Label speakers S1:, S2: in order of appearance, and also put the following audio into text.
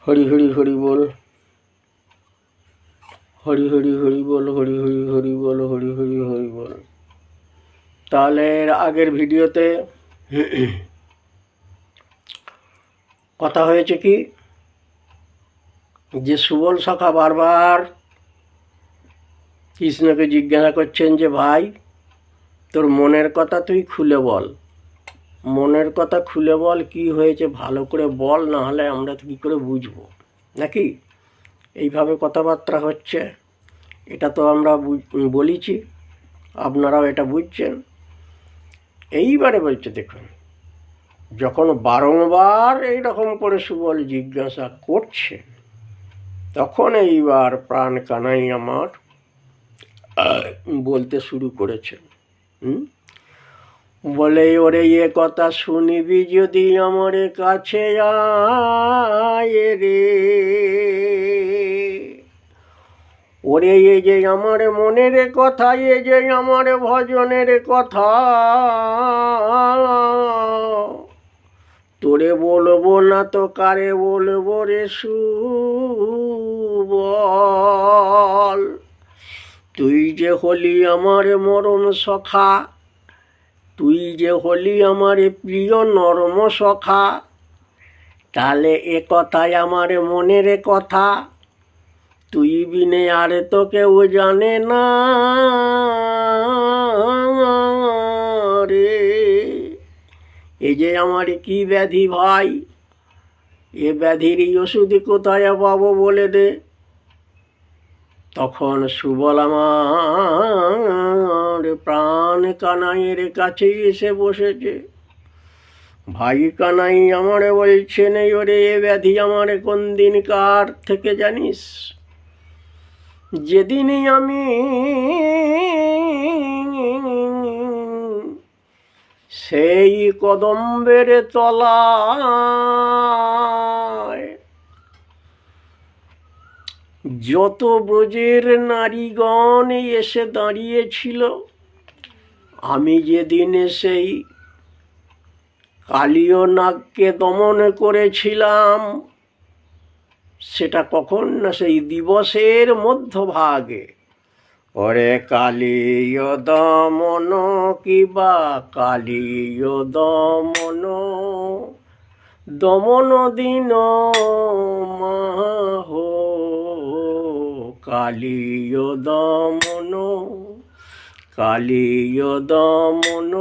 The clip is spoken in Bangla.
S1: হরি হরি হরি বল, হরি হরি হরি বল, হরি হরি হরি বল, হরি হরি হরি বল। তাহলে আগের ভিডিওতে কথা হয়েছে কি, যে সুবল সখা বারবার কৃষ্ণকে জিজ্ঞাসা করছেন যে ভাই তোর মনের কথা তুই খুলে বল, মনের কথা খুলে বল, কি হয়েছে ভালো করে বল, না হলে আমরা কী করে বুঝবো নাকি। এইভাবে কথাবার্তা হচ্ছে, এটা তো আমরা বলেছি, আপনারাও এটা বুঝছেন। এইবারে বলছে দেখুন, যখন বারংবার এইরকম করে সুবল জিজ্ঞাসা করছে, তখন এইবার প্রাণ কানাই আমার বলতে শুরু করেছে। বলে ওরে এ কথা শুনিবি যদি আমার কাছে আয় রে, ওরে এ যে আমার মনের কথা, এ যে আমার ভজনের কথা, তোরে বলবো না তো কারে বলবো রে সুবল। তুই যে হলি আমার মরম সখা, তুই যে হলি আমার প্রিয় নরম সখা, তাহলে এ কথাই আমার মনের কথা, তুই বিনে আর তো কেউ জানে না রে। এই যে আমার কি ব্যাধি ভাই, এ ব্যাধির ওষুধ কোথায় পাবো বলে দে। তখন সুবল আমার প্রাণ কানাইয়ের কাছে এসে বসেছে। ভাই কানাই আমারে বলছেন, এই ওরে এ ব্যাধি আমার কোন দিন কার থেকে জানিস? যেদিনই আমি সেই কদম্বের তলায় যত ব্রজের নারীগণ এসে দাঁড়িয়েছিল, আমি যেদিন সেই কালীয় নাগকে দমন করেছিলাম, সেটা কখন না সেই দিবসের মধ্যভাগে। ওরে কালীয় দমন কিবা কালীয় দমন, দমন দিন মাহ, কালীয় দমন, কালীয় দমন।